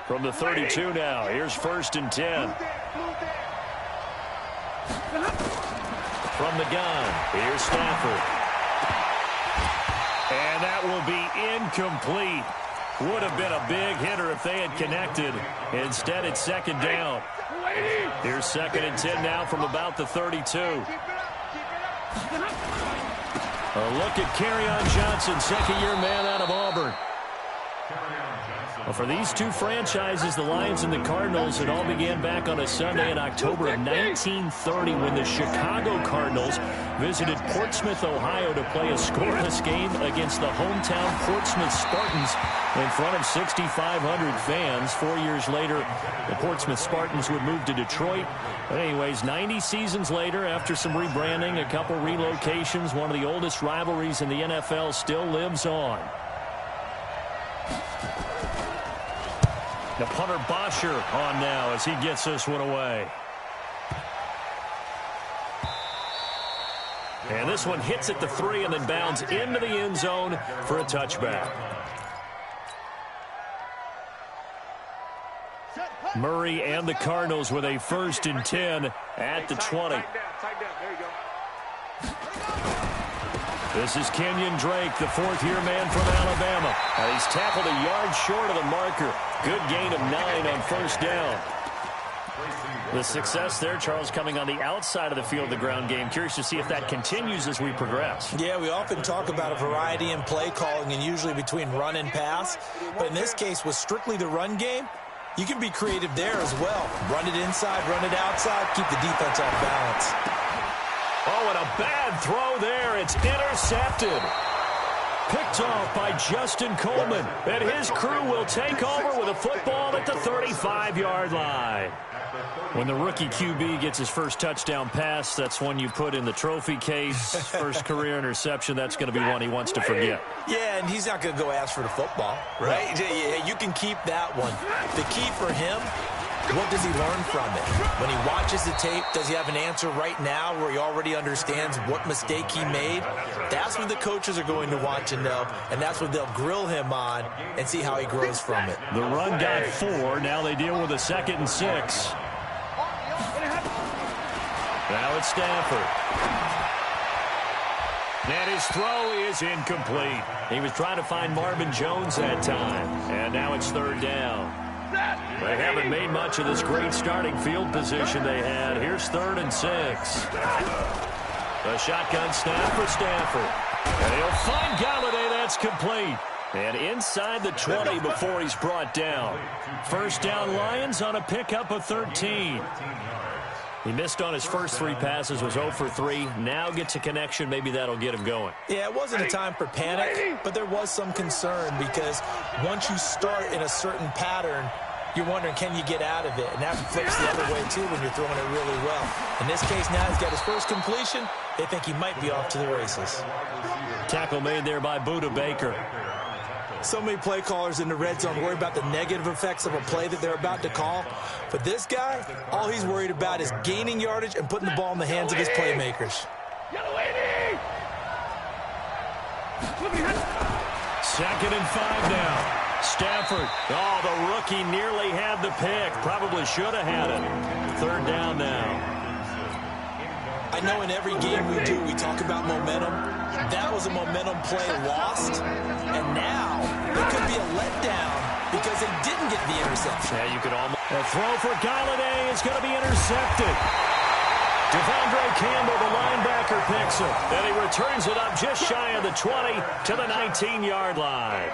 From the 32 now, here's 1st and 10. From the gun, here's Stafford. And that will be incomplete. Would have been a big hitter if they had connected. Instead, it's 2nd down. Here's 2nd and 10 now from about the 32. A look at Kerryon Johnson, second-year man out of Auburn. Well, for these two franchises, the Lions and the Cardinals, it all began back on a Sunday in October of 1930 when the Chicago Cardinals visited Portsmouth, Ohio to play a scoreless game against the hometown Portsmouth Spartans in front of 6,500 fans. 4 years later, the Portsmouth Spartans would move to Detroit. But anyways, 90 seasons later, after some rebranding, a couple relocations, one of the oldest rivalries in the NFL still lives on. The punter Bosher on now as he gets this one away. And this one hits at the 3 and then bounds into the end zone for a touchback. Murray and the Cardinals with a 1st and 10 at the 20. This is Kenyon Drake, the 4th-year man from Alabama. He's tackled a yard short of the marker. Good gain of 9 on 1st down. The success there, Charles, coming on the outside of the field, the ground game. Curious to see if that continues as we progress. Yeah, we often talk about a variety in play calling and usually between run and pass. But in this case, with strictly the run game, you can be creative there as well. Run it inside, run it outside, keep the defense off balance. Oh, and a bad throw there. It's intercepted. Picked off by Justin Coleman. And his crew will take over with a football at the 35-yard line. When the rookie QB gets his first touchdown pass, that's one you put in the trophy case. First career interception, that's going to be one he wants to forget. Yeah, and he's not going to go ask for the football, right? Yeah, you can keep that one. The key for him, what does he learn from it? When he watches the tape, does he have an answer right now where he already understands what mistake he made? That's what the coaches are going to watch and know, and that's what they'll grill him on and see how he grows from it. The run got 4. Now they deal with a 2nd and 6. Now it's Stafford. And his throw is incomplete. He was trying to find Marvin Jones that time. And now it's 3rd down. They haven't made much of this great starting field position they had. Here's 3rd and 6. A shotgun snap for Stafford. And he'll find Galladay. That's complete. And inside the 20 before he's brought down. 1st down Lions on a pickup of 13. He missed on his first 3 passes, was 0 for 3. Now gets a connection. Maybe that'll get him going. Yeah, it wasn't a time for panic, but there was some concern because once you start in a certain pattern, you're wondering, can you get out of it? And that flips the other way, too, when you're throwing it really well. In this case, now he's got his first completion. They think he might be off to the races. Tackle made there by Budda Baker. So many play callers in the red zone worry about the negative effects of a play that they're about to call. But this guy, all he's worried about is gaining yardage and putting the ball in the hands of his playmakers. 2nd and 5 now. Stafford. Oh, the rookie nearly had the pick. Probably should have had it. 3rd down now. I know in every game we do, we talk about momentum. That was a momentum play lost. And now, it could be a letdown because they didn't get the interception. Yeah, you could almost... A throw for Galladay is going to be intercepted. Devondre Campbell, the linebacker, picks it. And he returns it up just shy of the 20 to the 19-yard line.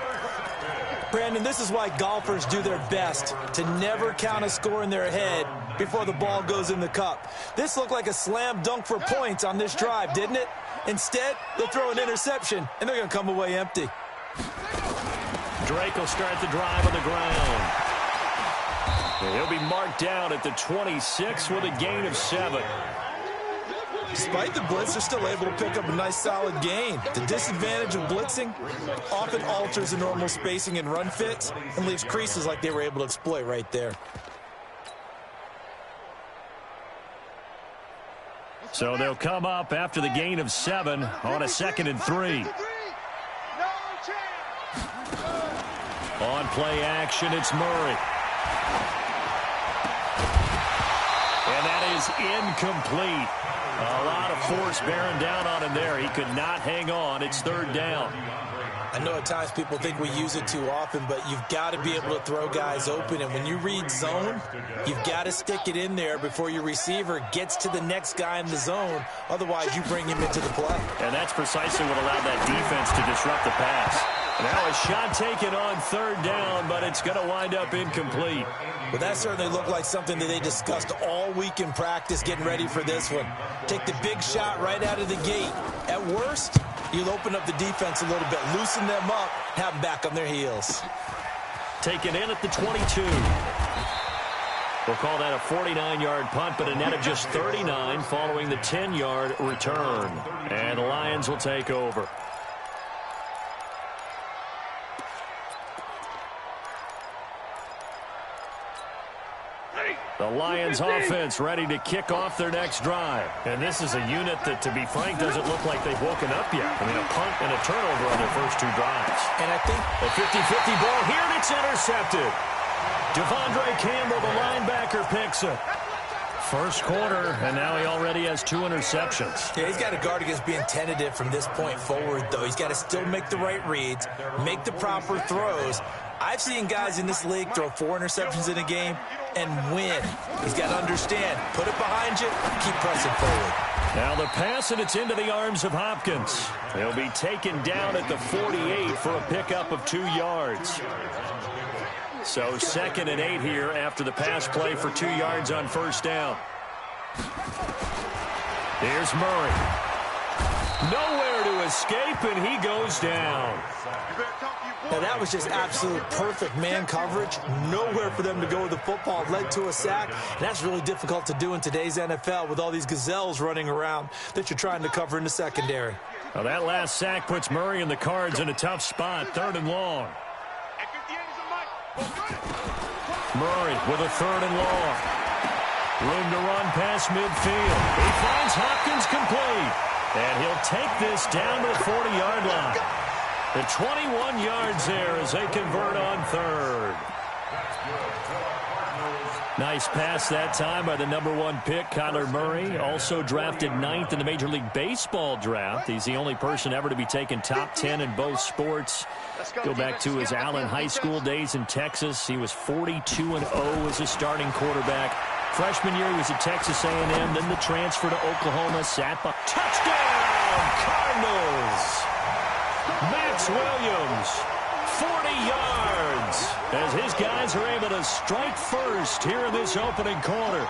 Brandon, this is why golfers do their best to never count a score in their head before the ball goes in the cup. This looked like a slam dunk for points on this drive, didn't it? Instead, they'll throw an interception, and they're going to come away empty. Drake will start the drive on the ground. And he'll be marked down at the 26 with a gain of 7. Despite the blitz, they're still able to pick up a nice solid gain. The disadvantage of blitzing often alters the normal spacing and run fits and leaves creases like they were able to exploit right there. So they'll come up after the gain of 7 on a 2nd and 3. On play action, it's Murray. And that is incomplete. A lot of force bearing down on him there. He could not hang on. It's third down. I know at times people think we use it too often, but you've got to be able to throw guys open. And when you read zone, you've got to stick it in there before your receiver gets to the next guy in the zone. Otherwise, you bring him into the play. And that's precisely what allowed that defense to disrupt the pass. Now a shot taken on third down, but it's going to wind up incomplete. Well, that certainly looked like something that they discussed all week in practice getting ready for this one. Take the big shot right out of the gate. At worst, you'll open up the defense a little bit, loosen them up, have them back on their heels. Taken in at the 22. We'll call that a 49-yard punt, but a net of just 39 following the 10-yard return. And the Lions will take over. The Lions offense ready to kick off their next drive. And this is a unit that, to be frank, doesn't look like they've woken up yet. I mean, a punt and a turnover on their first two drives. And I think a 50-50 ball here, and it's intercepted. Devondre Campbell, the linebacker, picks it. First quarter, and now he already has 2 interceptions. Yeah, he's got to guard against being tentative from this point forward, though. He's got to still make the right reads, make the proper throws. I've seen guys in this league throw 4 interceptions in a game and win. He's got to understand, put it behind you, keep pressing forward. Now the pass, and it's into the arms of Hopkins. He'll be taken down at the 48 for a pickup of 2 yards. So 2nd and 8 here after the pass play for 2 yards on first down. Here's Murray. Nowhere to escape, and he goes down. Now, that was just absolute perfect man coverage. Nowhere for them to go with the football. It led to a sack. And that's really difficult to do in today's NFL with all these gazelles running around that you're trying to cover in the secondary. Well, that last sack puts Murray and the Cards in a tough spot. 3rd and long. Murray with a 3rd and long. Room to run past midfield. He finds Hopkins complete. And he'll take this down to the 40-yard line. The 21 yards there as they convert on 3rd. Nice pass that time by the #1 pick, Kyler Murray. Also drafted 9th in the Major League Baseball draft. He's the only person ever to be taken top 10 in both sports. Go back to his Allen High School days in Texas. He was 42-0 as a starting quarterback. Freshman year, he was at Texas A&M. Then the transfer to Oklahoma. Touchdown, Cardinals! Max Williams, 40 yards, as his guys are able to strike first here in this opening quarter.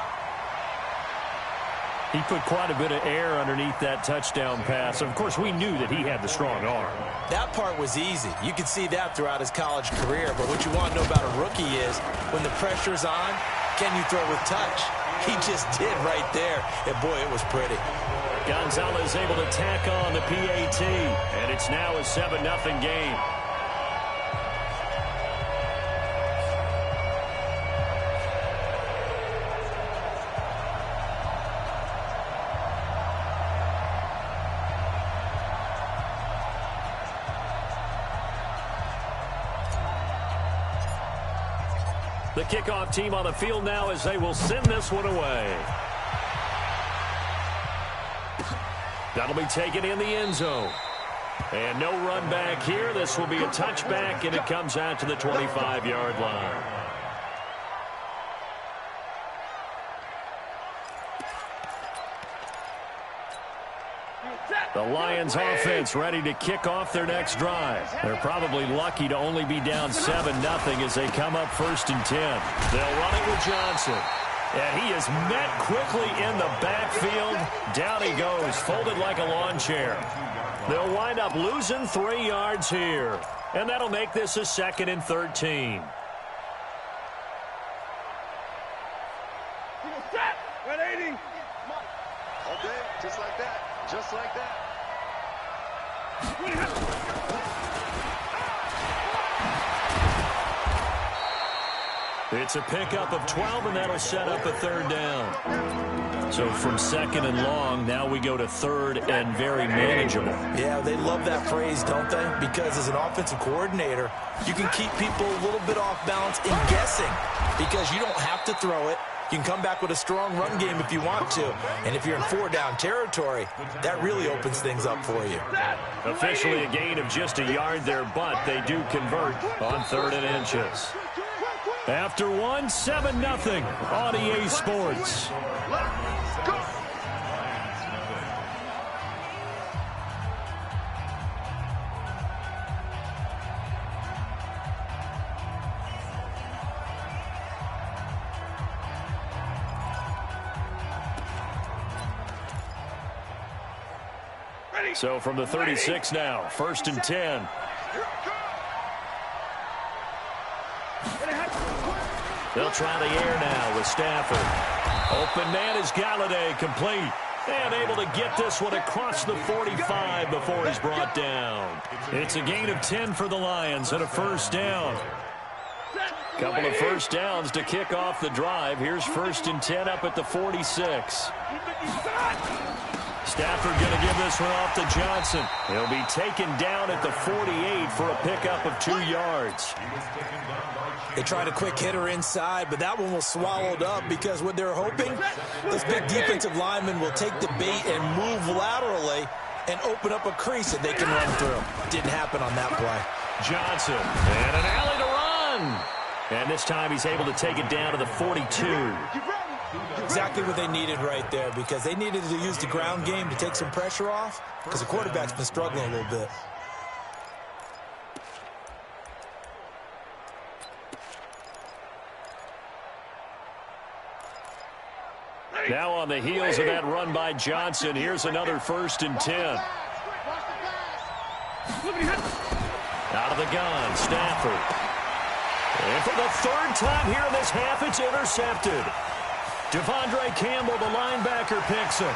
He put quite a bit of air underneath that touchdown pass. Of course, we knew that he had the strong arm. That part was easy. You could see that throughout his college career. But what you want to know about a rookie is when the pressure's on, can you throw with touch? He just did right there. And, boy, it was pretty. Gonzalez able to tack on the PAT, and it's now a 7-0 game. The kickoff team on the field now as they will send this one away. That'll be taken in the end zone. And no run back here. This will be a touchback, and it comes out to the 25-yard line. The Lions offense ready to kick off their next drive. They're probably lucky to only be down 7-0 as they come up 1st and 10. They'll run it with Johnson. And he is met quickly in the backfield. Down he goes, folded like a lawn chair. They'll wind up losing 3 yards here. And that'll make this a 2nd and 13. Okay, just like that. Just like that. It's a pickup of 12, and that'll set up a third down. So from second and long, now we go to third and very manageable. Yeah, they love that phrase, don't they? Because as an offensive coordinator, you can keep people a little bit off balance and guessing because you don't have to throw it. You can come back with a strong run game if you want to. And if you're in four-down territory, that really opens things up for you. Officially a gain of just a yard there, but they do convert on 3rd and inches. After 7-0 on EA Sports. So from the 36 now, 1st and 10. They'll try the air now with Stafford. Open man is Galladay, complete. And able to get this one across the 45 before he's brought down. It's a gain of 10 for the Lions and a 1st down. Couple of 1st downs to kick off the drive. Here's 1st and 10 up at the 46. Stafford going to give this one off to Johnson. He'll be taken down at the 48 for a pickup of 2 yards. They tried a quick hitter inside, but that one was swallowed up because what they're hoping, this big defensive lineman will take the bait and move laterally and open up a crease that they can run through. Didn't happen on that play. Johnson, and an alley to run. And this time he's able to take it down to the 42. Exactly what they needed right there because they needed to use the ground game to take some pressure off because the quarterback's been struggling a little bit. Now on the heels of that run by Johnson, here's another 1st and 10. Out of the gun, Stafford. And for the 3rd time here in this half, it's intercepted. Devondre Campbell, the linebacker, picks it.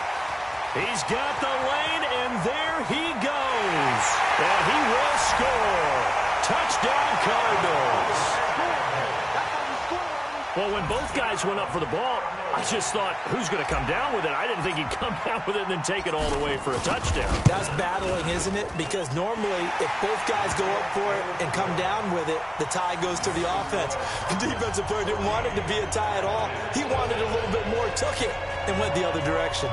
He's got the lane, and there he goes. And he will score. Touchdown, Cardinals. Well, when both guys went up for the ball, I just thought, who's going to come down with it? I didn't think he'd come down with it and then take it all the way for a touchdown. That's battling, isn't it? Because normally, if both guys go up for it and come down with it, the tie goes to the offense. The defensive player didn't want it to be a tie at all. He wanted a little bit more, took it, and went the other direction.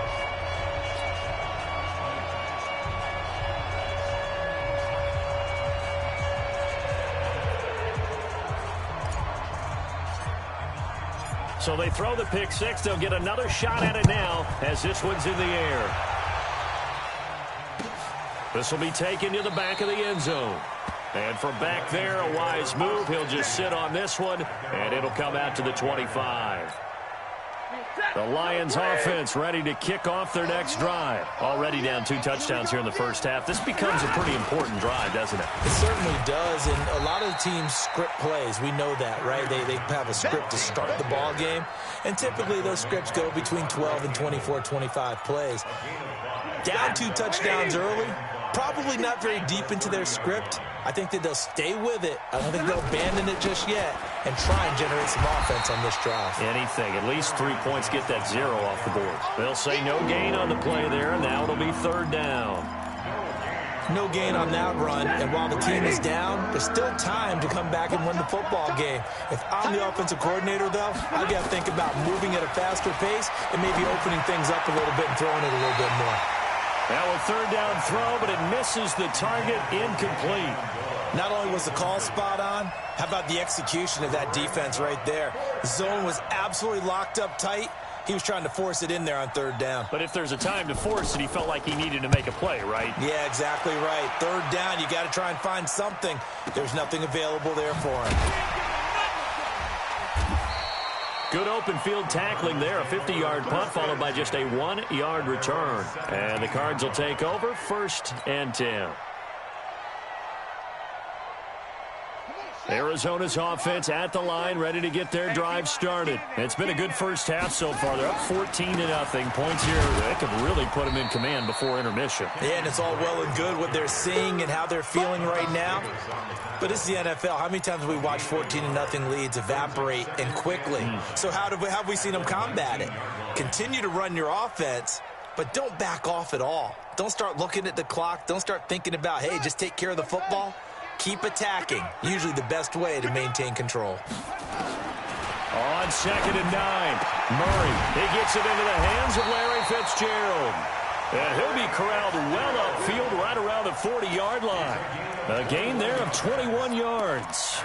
So they throw the pick six. They'll get another shot at it now as this one's in the air. This will be taken to the back of the end zone. And from back there, a wise move. He'll just sit on this one, and it'll come out to the 25. The Lions offense ready to kick off their next drive. Already down 2 touchdowns here in the first half. This becomes a pretty important drive, doesn't it? It certainly does, and a lot of the teams script plays. We know that, right? They have a script to start the ball game, and typically those scripts go between 12 and 24, 25 plays. Down 2 touchdowns early, probably not very deep into their script. I think that they'll stay with it. I don't think they'll abandon it just yet and try and generate some offense on this drive. Anything. At least 3 points, get that 0 off the board. They'll say no gain on the play there, and now it'll be 3rd down. No gain on that run, and while the team is down, there's still time to come back and win the football game. If I'm the offensive coordinator, though, I've got to think about moving at a faster pace and maybe opening things up a little bit and throwing it a little bit more. Now a 3rd down throw, but it misses the target, incomplete. Not only was the call spot on, how about the execution of that defense right there? The zone was absolutely locked up tight. He was trying to force it in there on 3rd down. But if there's a time to force it, he felt like he needed to make a play, right? Yeah, exactly right. 3rd down, you got to try and find something. There's nothing available there for him. Good open field tackling there. A 50-yard punt followed by just a 1-yard return. And the Cards will take over 1st and 10. Arizona's offense at the line, ready to get their drive started. It's been a good first half so far. They're up 14-0. Points here that could really put them in command before intermission. Yeah, and it's all well and good what they're seeing and how they're feeling right now. But it's the NFL. How many times have we watched 14-0 leads evaporate and quickly? So how have we seen them combat it? Continue to run your offense, but don't back off at all. Don't start looking at the clock. Don't start thinking about, hey, just take care of the football. Keep attacking. Usually the best way to maintain control. On 2nd and 9, Murray. He gets it into the hands of Larry Fitzgerald. And he'll be corralled well upfield right around the 40-yard line. A gain there of 21 yards.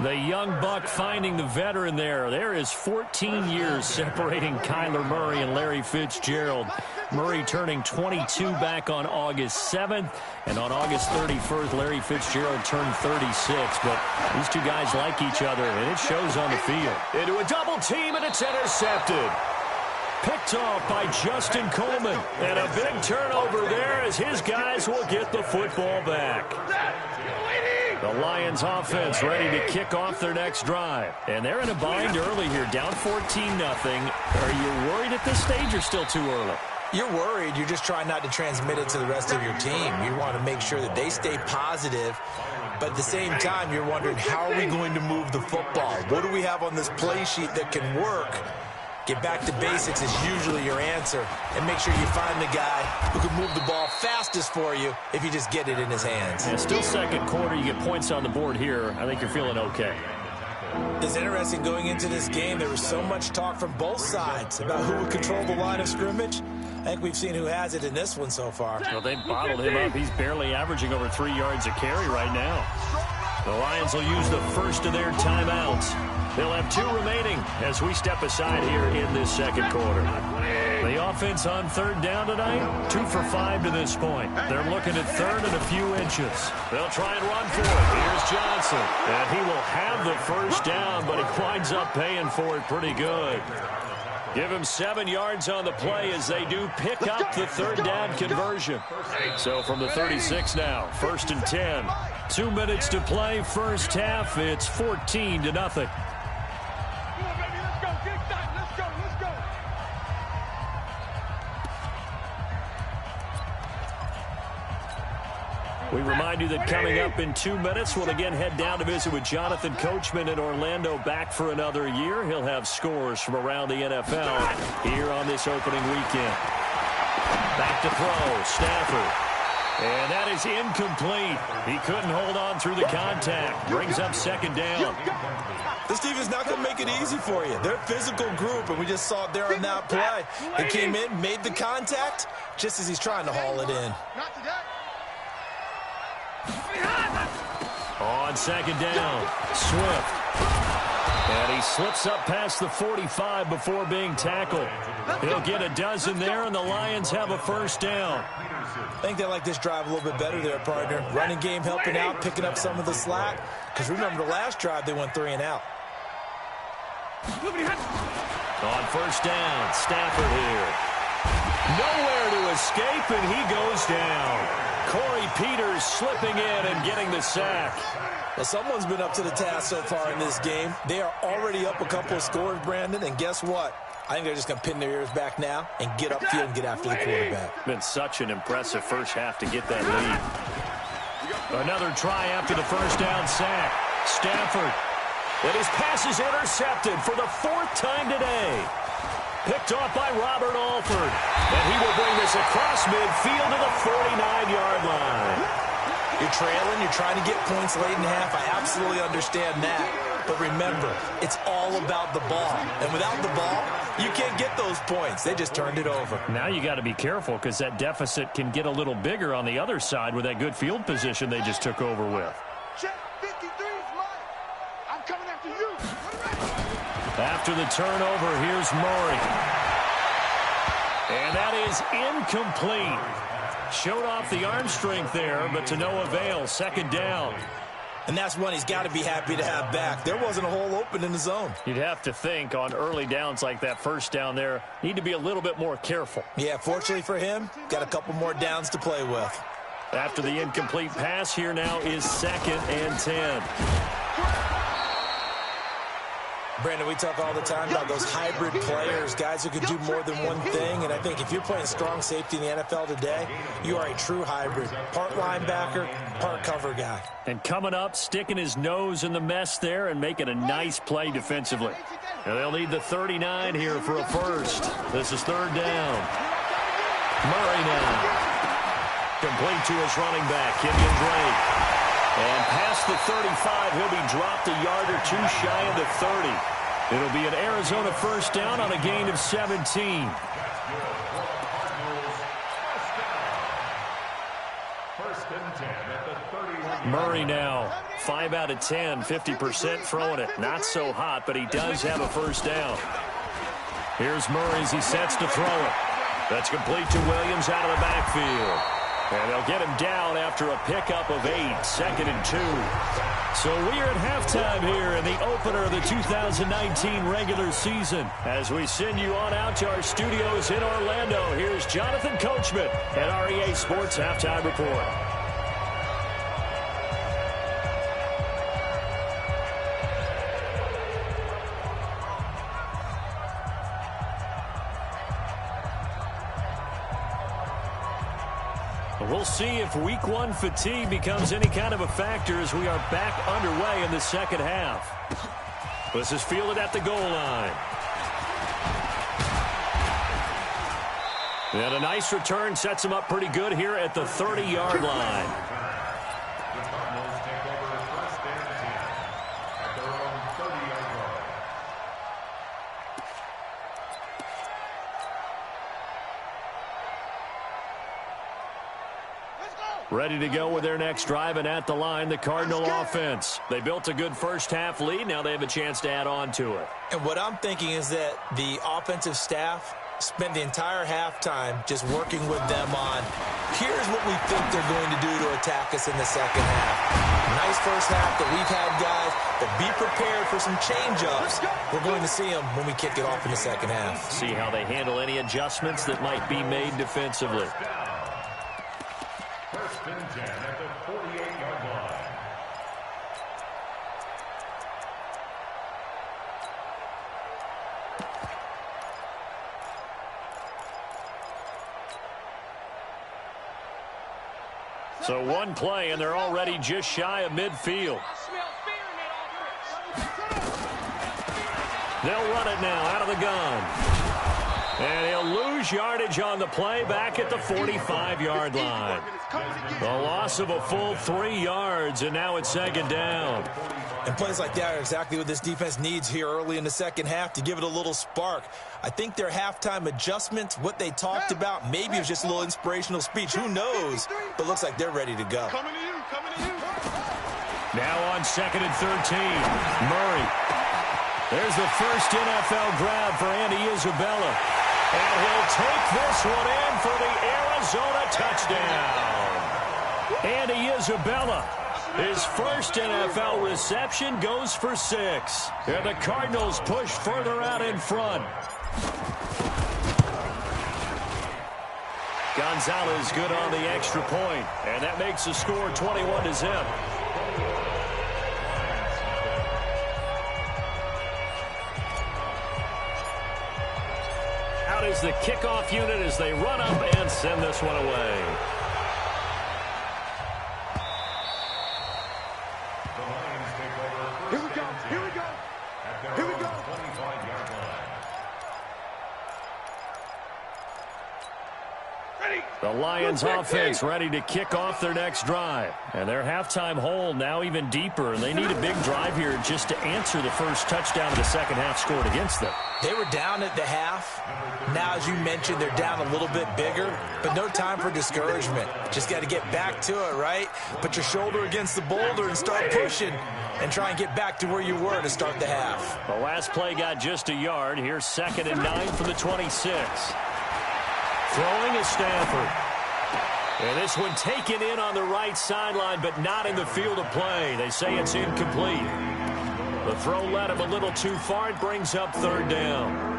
The young buck finding the veteran there. There is 14 years separating Kyler Murray and Larry Fitzgerald. Murray turning 22 back on August 7th. And on August 31st, Larry Fitzgerald turned 36. But these two guys like each other, and it shows on the field. Into a double team, and it's intercepted. Picked off by Justin Coleman. And a big turnover there as his guys will get the football back. The Lions offense ready to kick off their next drive. And they're in a bind early here, down 14-0. Are you worried at this stage or still too early? You're worried. You're just trying not to transmit it to the rest of your team. You want to make sure that they stay positive. But at the same time, you're wondering, how are we going to move the football? What do we have on this play sheet that can work? Get back to basics is usually your answer. And make sure you find the guy who can move the ball fastest for you if you just get it in his hands. Yeah, still second quarter. You get points on the board here. I think you're feeling okay. It's interesting going into this game. There was so much talk from both sides about who would control the line of scrimmage. I think we've seen who has it in this one so far. Well, they bottled him up. He's barely averaging over 3 yards a carry right now. The Lions will use the first of their timeouts. They'll have 2 remaining as we step aside here in this second quarter. The offense on 3rd down tonight, 2 for 5 to this point. They're looking at 3rd and a few inches. They'll try and run for it. Here's Johnson. And he will have the first down, but he winds up paying for it pretty good. Give him 7 yards on the play as they do pick up the 3rd down conversion. So from the 36 now, 1st and 10. 2 minutes to play, first half. It's 14-0. We remind you that coming up in 2 minutes, we'll again head down to visit with Jonathan Coachman in Orlando, back for another year. He'll have scores from around the NFL here on this opening weekend. Back to throw, Stafford. And that is incomplete. He couldn't hold on through the contact. Brings up 2nd down. This team is not going to make it easy for you. They're a physical group, and we just saw it there on that play. He came in, made the contact, just as he's trying to haul it in. On 2nd down, Swift. And he slips up past the 45 before being tackled. He'll get a dozen there, and the Lions have a first down. I think they like this drive a little bit better there, partner. Running game helping out, picking up some of the slack. Because remember, the last drive, they went 3 and out. On 1st down, Stafford here. Nowhere to escape, and he goes down. Corey Peters slipping in and getting the sack. Well, someone's been up to the task so far in this game. They are already up a couple of scores, Brandon, and guess what? I think they're just going to pin their ears back now and get upfield and get after the quarterback. Been such an impressive first half to get that lead. Another try after the first down sack. Stafford. And his pass is intercepted for the 4th time today. Picked off by Robert Alford. And he will bring this across midfield to the 49-yard line. You're trailing. You're trying to get points late in half. I absolutely understand that. But remember, it's all about the ball. And without the ball, you can't get those points. They just turned it over. Now you got to be careful because that deficit can get a little bigger on the other side with that good field position they just took over with. Check 53 is mine. I'm coming after you. After the turnover, here's Murray. And that is incomplete. Showed off the arm strength there, but to no avail. 2nd down. And that's one he's got to be happy to have back. There wasn't a hole open in the zone. You'd have to think on early downs like that, 1st down there, need to be a little bit more careful. Yeah, fortunately for him, got a couple more downs to play with. After the incomplete pass, here now is 2nd and 10. Brandon, we talk all the time about those hybrid players, guys who can do more than one thing. And I think if you're playing strong safety in the NFL today, you are a true hybrid. Part linebacker, part cover guy. And coming up, sticking his nose in the mess there and making a nice play defensively. And they'll need the 39 here for a first. This is 3rd down. Murray now. Complete to his running back, Kenyon Drake. And past the 35, he'll be dropped a yard or two shy of the 30. It'll be an Arizona first down on a gain of 17. Murray now, 5 out of 10, 50% throwing it. Not so hot, but he does have a first down. Here's Murray as he sets to throw it. That's complete to Williams out of the backfield. And they'll get him down after a pickup of 8, 2nd and 2. So we are at halftime here in the opener of the 2019 regular season. As we send you on out to our studios in Orlando, here's Jonathan Coachman at REA Sports Halftime Report. We'll see if week 1 fatigue becomes any kind of a factor as we are back underway in the second half. This is fielded at the goal line. And a nice return sets him up pretty good here at the 30-yard line. Ready to go with their next drive, and at the line, the Cardinal offense. They built a good first-half lead. Now they have a chance to add on to it. And what I'm thinking is that the offensive staff spent the entire halftime just working with them on, here's what we think they're going to do to attack us in the second half. Nice first half that we've had, guys, but be prepared for some change-ups. We're going to see them when we kick it off in the second half. See how they handle any adjustments that might be made defensively. First and 10 at the 48-yard line. So one play, and they're already just shy of midfield. They'll run it now out of the gun. And he'll lose yardage on the play back at the 45-yard line. The loss of a full 3 yards, and now it's second down. And plays like that are exactly what this defense needs here early in the second half to give it a little spark. I think their halftime adjustment, what they talked about, maybe it was just a little inspirational speech. Who knows? But looks like they're ready to go. Coming to you, coming to you. Now on 2nd and 13, Murray. There's the first NFL grab for Andy Isabella. And he'll take this one in for the Arizona touchdown. Andy Isabella, his first NFL reception, goes for 6. And the Cardinals push further out in front. Gonzalez good on the extra point, and that makes the score 21-0. Out is the kickoff unit as they run up and send this one away. Here we go, here we go, here we go. 25-yard line. Ready. The Lions offense ready to kick off their next drive. And their halftime hole now even deeper. And they need a big drive here just to answer the first touchdown of the second half scored against them. They were down at the half. Now, as you mentioned, they're down a little bit bigger, but no time for discouragement. Just got to get back to it, right? Put your shoulder against the boulder and start pushing and try and get back to where you were to start the half. The last play got just a yard. Here's 2nd and 9 from the 26. Throwing is Stafford. And this one taken in on the right sideline, but not in the field of play. They say it's incomplete. The throw led him a little too far. It brings up 3rd down.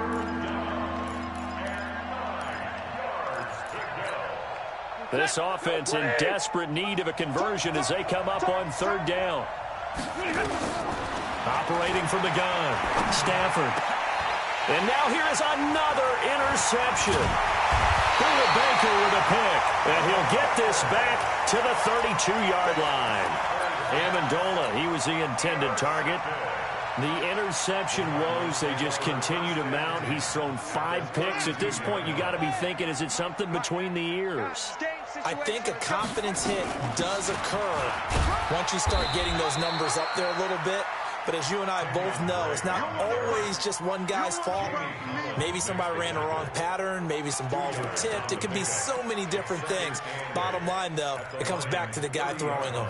This offense in desperate need of a conversion as they come up on third down. Operating from the gun, Stafford. And now here is another interception. Baker with a pick, and he'll get this back to the 32-yard line. Amendola, he was the intended target. The interception woes, they just continue to mount. He's thrown 5 picks. At this point, you got to be thinking, is it something between the ears? I think a confidence hit does occur once you start getting those numbers up there a little bit. But as you and I both know, it's not always just one guy's fault. Maybe somebody ran the wrong pattern. Maybe some balls were tipped. It could be so many different things. Bottom line, though, it comes back to the guy throwing them.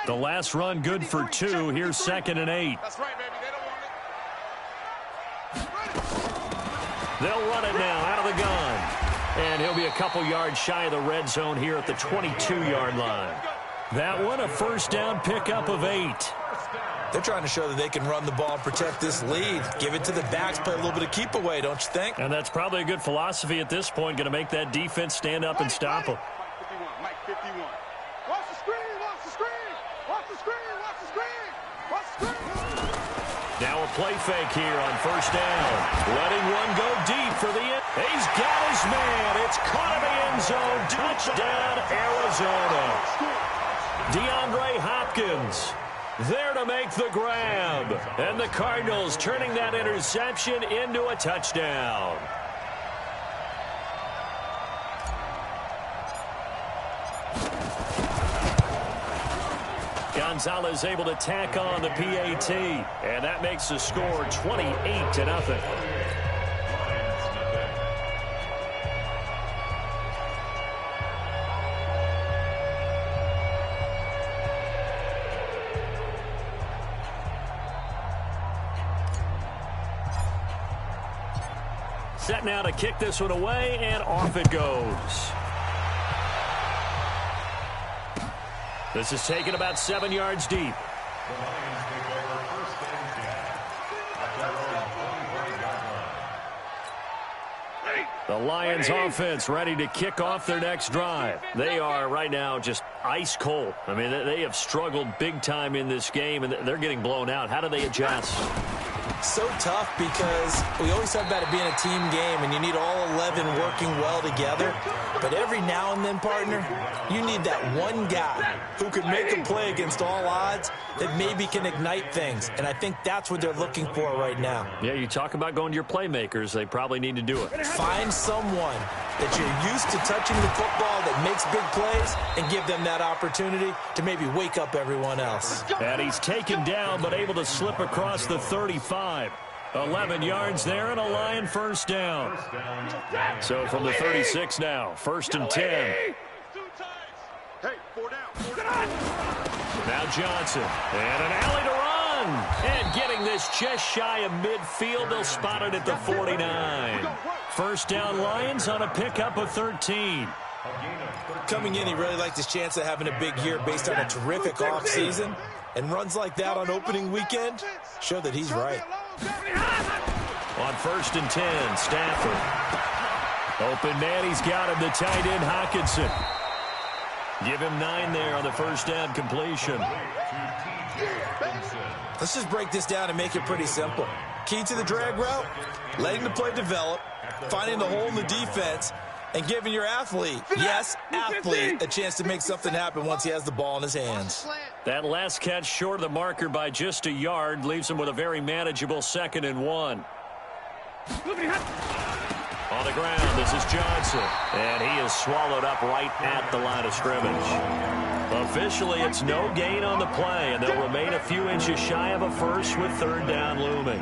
The last run good for 2. Here's 2nd and 8. That's right, baby. They don't want it. They'll run it now out of the gun. And he'll be a couple yards shy of the red zone here at the 22-yard line. That one, a first down pickup of 8. They're trying to show that they can run the ball and protect this lead. Give it to the backs, play a little bit of keep away, don't you think? And that's probably a good philosophy at this point, going to make that defense stand up and stop them. Mike 51. Watch the screen, watch the screen. Watch the screen, watch the screen. Watch the screen. Now a play fake here on first down. Letting one go deep for the end. He's got his man. It's caught in the end zone. Touchdown, Arizona. DeAndre Hopkins there to make the grab. And the Cardinals turning that interception into a touchdown. Gonzalez able to tack on the PAT, and that makes the score 28-0. Set now to kick this one away, and off it goes. This is taken about 7 yards deep. The Lions offense ready to kick off their next drive. They are right now just ice cold. I mean, they have struggled big time in this game, and they're getting blown out. How do they adjust? So tough because we always talk about it being a team game and you need all 11 working well together. But every now and then, partner, you need that one guy who can make a play against all odds that maybe can ignite things. And I think that's what they're looking for right now. Yeah, you talk about going to your playmakers. They probably need to do it. Find someone that you're used to touching the football that makes big plays and give them that opportunity to maybe wake up everyone else. And he's taken down but able to slip across the 35. 11 yards there and a Lion first down. So from the 36 now, 1st and 10. Hey, 4 down. Now Johnson, and an alley to run. And getting this just shy of midfield, they'll spot it at the 49. First down Lions on a pickup of 13. Coming in, he really liked his chance of having a big year based on a terrific offseason. And runs like that on opening weekend show that he's right. On 1st and 10, Stafford. Open man, he's got him, the tight end, Hockenson. Give him 9 there on the first down completion. Let's just break this down and make it pretty simple. Key to the drag route, letting the play develop, finding the hole in the defense, and giving your athlete, yes, athlete, a chance to make something happen once he has the ball in his hands. That last catch short of the marker by just a yard leaves him with a very manageable 2nd and 1. On the ground, this is Johnson. And he is swallowed up right at the line of scrimmage. Officially, it's no gain on the play, and they'll remain a few inches shy of a first with 3rd down looming.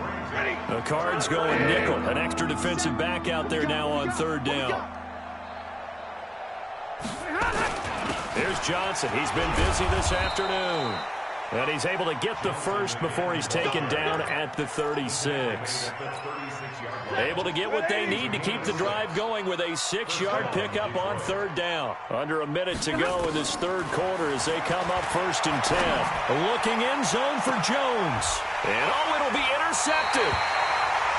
The Cards going nickel, an extra defensive back out there now on 3rd down. Here's Johnson. He's been busy this afternoon. And he's able to get the first before he's taken down at the 36. Able to get what they need to keep the drive going with a 6-yard pickup on third down. Under a minute to go in this third quarter as they come up 1st and 10. Looking end zone for Jones. And it'll be intercepted.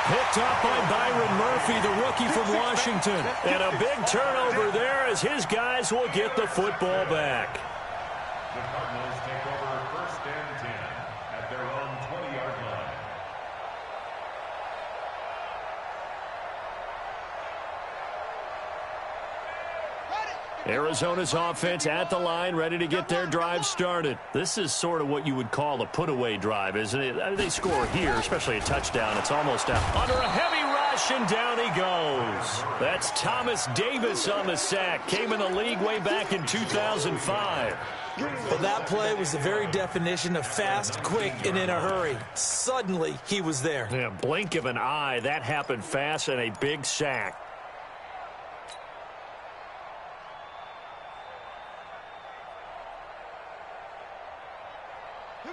Picked up by Byron Murphy, the rookie from Washington. And a big turnover there as his guys will get the football back. The Cardinals take over 1st and 10 at their own 20-yard line. Arizona's offense at the line, ready to get their drive started. This is sort of what you would call a put-away drive, isn't it? I mean, they score here, especially a touchdown. It's almost out. Under a heavy rush, and down he goes. That's Thomas Davis on the sack. Came in the league way back in 2005. Well, that play was the very definition of fast, quick, and in a hurry. Suddenly, he was there. Yeah, blink of an eye. That happened fast and a big sack.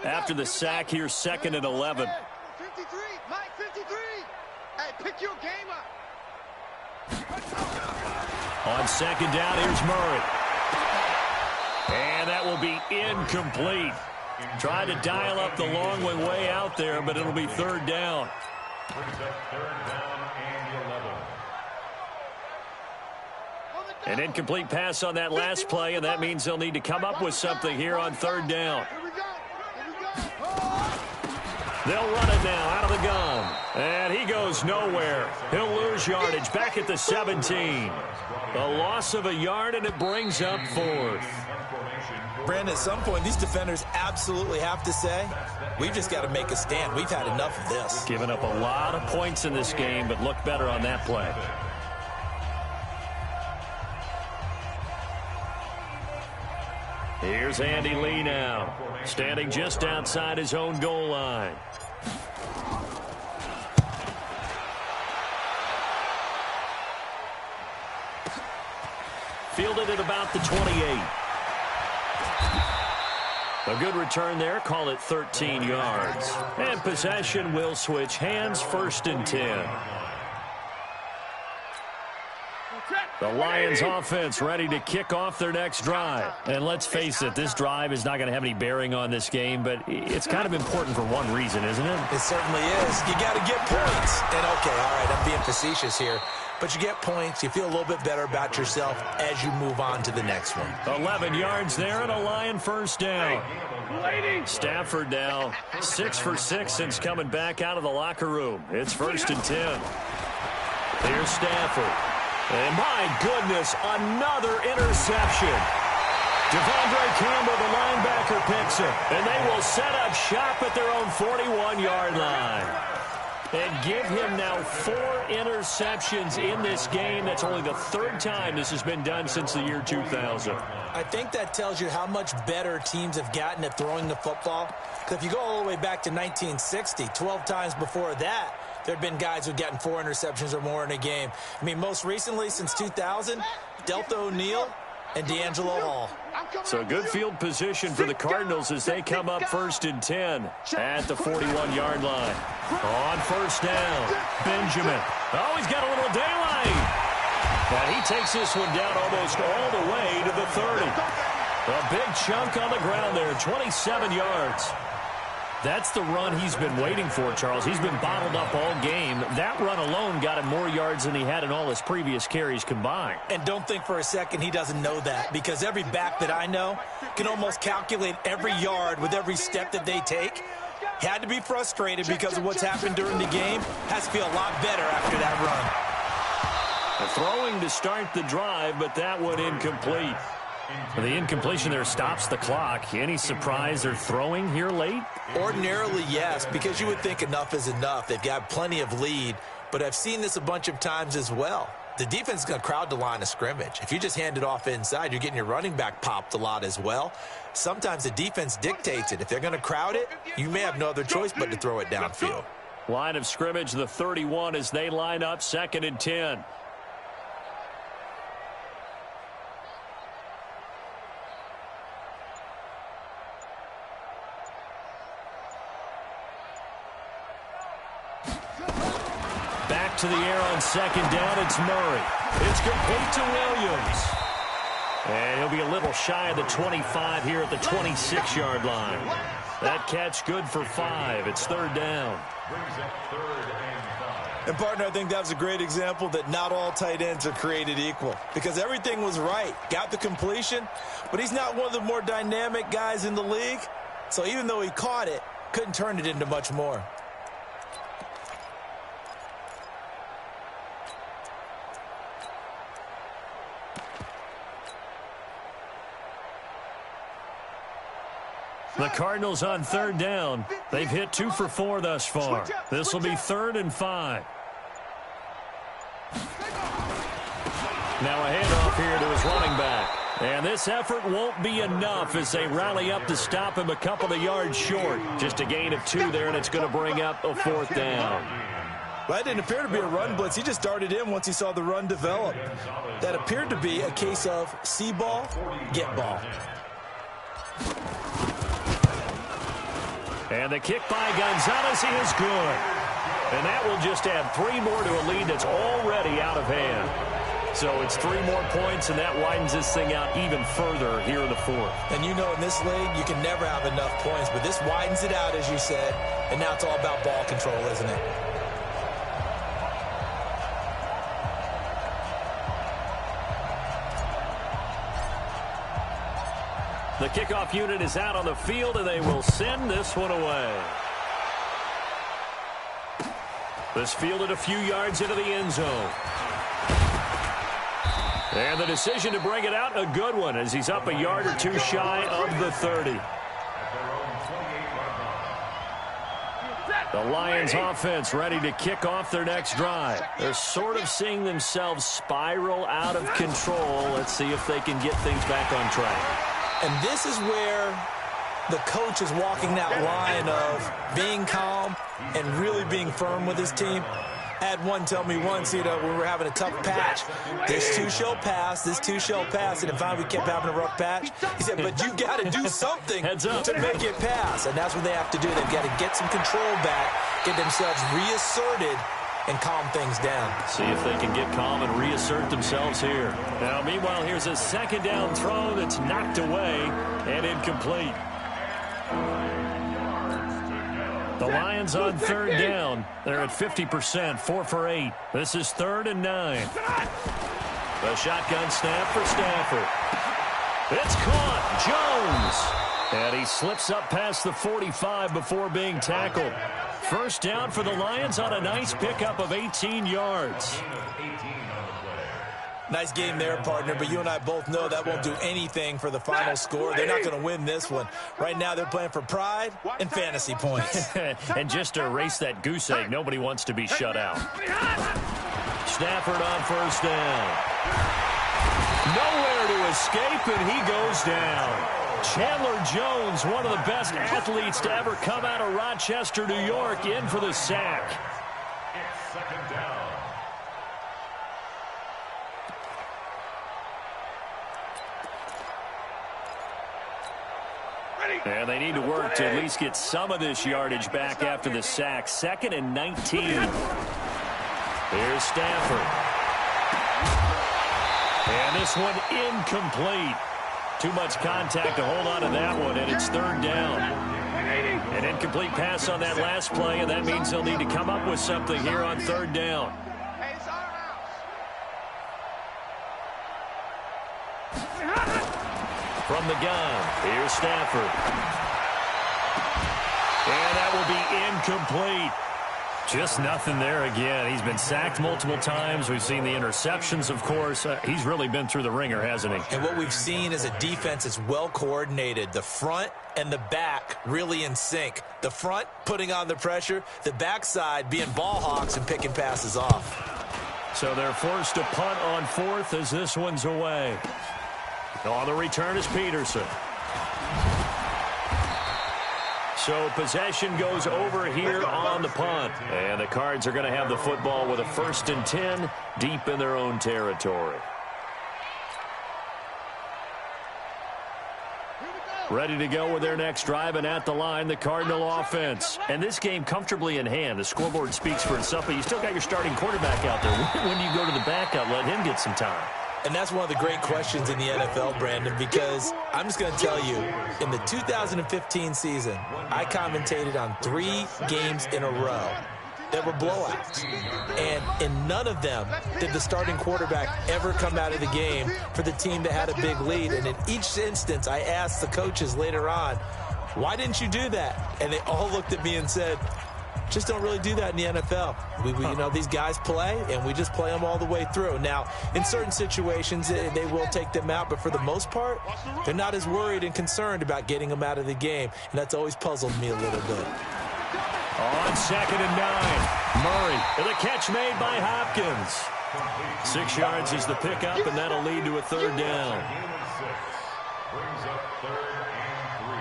After the sack, here's 2nd and 11. 53, Mike 53. Hey, pick your game up. On 2nd down, here's Murray. And that will be incomplete. Trying to dial up the long one way out there, but it'll be 3rd down. Brings up 3rd down and 11. An incomplete pass on that last play, and that means they'll need to come up with something here on 3rd down. They'll run it now out of the gun. And he goes nowhere. He'll lose yardage back at the 17. A loss of a yard, and it brings up 4th. Brandon, at some point, these defenders absolutely have to say, we've just got to make a stand. We've had enough of this. Given up a lot of points in this game, but look better on that play. Here's Andy Lee now, standing just outside his own goal line. Fielded at about the 28. A good return there. Call it 13 yards. And possession will switch hands. 1st and 10. The Lions offense ready to kick off their next drive. And let's face it, this drive is not going to have any bearing on this game, but it's kind of important for one reason, isn't it? It certainly is. You got to get points. And okay, all right, I'm being facetious here. But you get points, you feel a little bit better about yourself as you move on to the next one. 11 yards there and a Lion 1st down. Stafford now 6 for 6 since coming back out of the locker room. It's 1st and 10. Here's Stafford. And my goodness, another interception. Devondre Campbell, the linebacker, picks him. And they will set up shop at their own 41-yard line. And give him now 4 interceptions in this game. That's only the 3rd time this has been done since the year 2000. I think that tells you how much better teams have gotten at throwing the football. Because if you go all the way back to 1960, 12 times before that, there have been guys who've gotten 4 interceptions or more in a game. I mean, most recently, since 2000, Delta O'Neal and D'Angelo Hall. So good field position for the Cardinals as they come up 1st and 10 at the 41-yard line. On 1st down, Benjamin. Oh, he's got a little daylight. And he takes this one down almost all the way to the 30. A big chunk on the ground there, 27 yards. That's the run he's been waiting for, Charles. He's been bottled up all game. That run alone got him more yards than he had in all his previous carries combined. And don't think for a second he doesn't know that, because every back that I know can almost calculate every yard with every step that they take. He had to be frustrated because of what's happened during the game. Has to feel a lot better after that run. Throwing to start the drive, but that one incomplete. The incompletion there stops the clock. Any surprise they're throwing here late? Ordinarily, yes, because you would think enough is enough. They've got plenty of lead, but I've seen this a bunch of times as well. The defense is going to crowd the line of scrimmage. If you just hand it off inside, you're getting your running back popped a lot as well. Sometimes the defense dictates it. If they're going to crowd it, you may have no other choice but to throw it downfield. Line of scrimmage, the 31 as they line up 2nd and 10. Back to the air on second down. It's Murray. It's complete to Williams. And he'll be a little shy of the 25 here at the 26-yard line. That catch good for 5. It's third down. And, partner, I think that was a great example that not all tight ends are created equal, because everything was right. Got the completion, but he's not one of the more dynamic guys in the league. So even though he caught it, couldn't turn it into much more. The Cardinals on third down. They've hit 2 for 4 thus far. This will be 3rd and 5. Now a handoff here to his running back. And this effort won't be enough as they rally up to stop him a couple of yards short. Just a gain of 2 there, and it's going to bring up a 4th down. Well, that didn't appear to be a run blitz. He just darted in once he saw the run develop. That appeared to be a case of see ball, get ball. And the kick by Gonzalez is good. And that will just add 3 more to a lead that's already out of hand. So it's 3 more points, and that widens this thing out even further here in the 4th. And you know in this league, you can never have enough points, but this widens it out, as you said, and now it's all about ball control, isn't it? The kickoff unit is out on the field, and they will send this one away. This fielded a few yards into the end zone. And the decision to bring it out, a good one, as he's up a yard or 2 shy of the 30. The Lions offense ready to kick off their next drive. They're sort of seeing themselves spiral out of control. Let's see if they can get things back on track. And this is where the coach is walking that line of being calm and really being firm with his team. I had one tell me once, when we were having a tough patch, this too shall pass, this too shall pass, and finally we kept having a rough patch. He said, but you got to do something to make it pass, and that's what they have to do. They've got to get some control back, get themselves reasserted, and calm things down. See if they can get calm and reassert themselves here. Now, meanwhile, here's a second down throw that's knocked away and incomplete. The Lions on third down. They're at 50%, 4 for 8. This is 3rd and 9. The shotgun snap for Stafford. It's caught. Jones. And he slips up past the 45 before being tackled. First down for the Lions on a nice pickup of 18 yards. Nice game there, partner, but you and I both know that won't do anything for the final score. They're not going to win this one. Right now they're playing for pride and fantasy points. And just to erase that goose egg, nobody wants to be shut out. Stafford on first down. Nowhere to escape, and he goes down. Chandler Jones, one of the best athletes to ever come out of Rochester, New York, in for the sack. It's 2nd down. And they need to work to at least get some of this yardage back after the sack. 2nd and 19. Here's Stafford. And this one incomplete. Too much contact to hold on to that one, and it's 3rd down. An incomplete pass on that last play, and that means they'll need to come up with something here on 3rd down. From the gun, here's Stafford. And that will be incomplete. Just nothing there again. He's been sacked multiple times. We've seen the interceptions, of course. He's really been through the ringer, hasn't he? And what we've seen is a defense that's well coordinated. The front and the back really in sync. The front putting on the pressure, the backside being ball hawks and picking passes off. So they're forced to punt on 4th as this one's away. On the return is Peterson. So possession goes over here on the punt. And the Cards are going to have the football with a 1st and 10 deep in their own territory. Here we go. Ready to go with their next drive, and at the line, the Cardinal offense. And this game comfortably in hand. The scoreboard speaks for itself, but you still got your starting quarterback out there. When do you go to the backup, let him get some time? And that's one of the great questions in the NFL, Brandon, because I'm just going to tell you, in the 2015 season, I commentated on 3 games in a row that were blowouts. And in none of them did the starting quarterback ever come out of the game for the team that had a big lead. And in each instance, I asked the coaches later on, why didn't you do that? And they all looked at me and said, just don't really do that in the NFL. You know, these guys play, and we just play them all the way through. Now, in certain situations, they will take them out, but for the most part, they're not as worried and concerned about getting them out of the game, and that's always puzzled me a little bit. On 2nd and 9, Murray with a catch made by Hopkins. 6 yards is the pickup, and that'll lead to a 3rd down. Brings up 3rd and 3.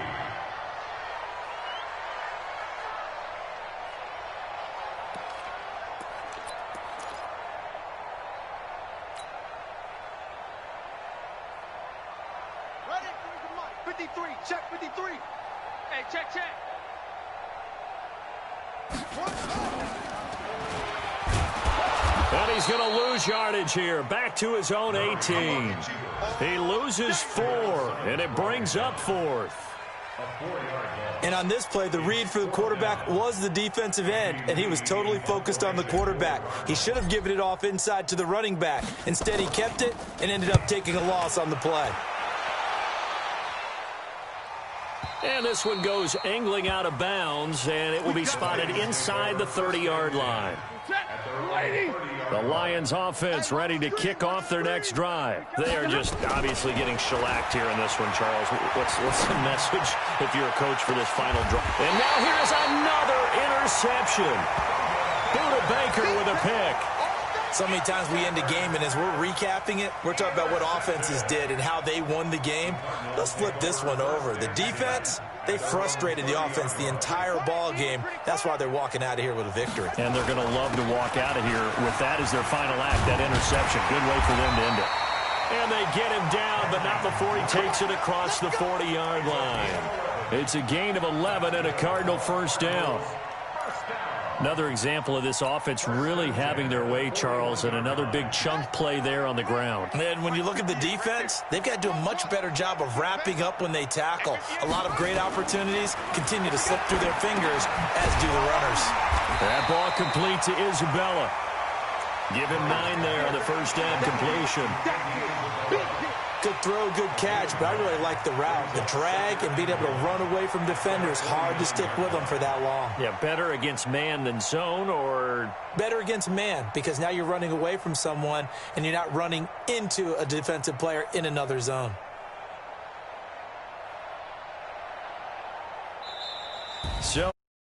Ready? 53. Check 53. Hey, check. And he's going to lose yardage here. Back to his own 18. He loses 4, and it brings up 4th. And on this play, the read for the quarterback was the defensive end, and he was totally focused on the quarterback. He should have given it off inside to the running back. Instead, he kept it and ended up taking a loss on the play. And this one goes angling out of bounds, and it will be spotted inside the 30-yard line. The Lions offense ready to kick off their next drive. They are just obviously getting shellacked here in this one, Charles. What's the message if you're a coach for this final drive? And now here's another interception. Buda Baker with a pick. So many times we end a game, and as we're recapping it, we're talking about what offenses did and how they won the game. Let's flip this one over. The defense, they frustrated the offense the entire ball game. That's why they're walking out of here with a victory. And they're going to love to walk out of here with that as their final act, that interception. Good way for them to end it. And they get him down, but not before he takes it across the 40-yard line. It's a gain of 11 and a Cardinal 1st down. Another example of this offense really having their way, Charles, and another big chunk play there on the ground. And when you look at the defense, they've got to do a much better job of wrapping up when they tackle. A lot of great opportunities continue to slip through their fingers, as do the runners. That ball complete to Isabella. Give him 9 there on the 1st down completion. Good throw, good catch, but I really like the route. The drag and being able to run away from defenders, hard to stick with them for that long. Yeah, better against man than zone, or? Better against man, because now you're running away from someone and you're not running into a defensive player in another zone. So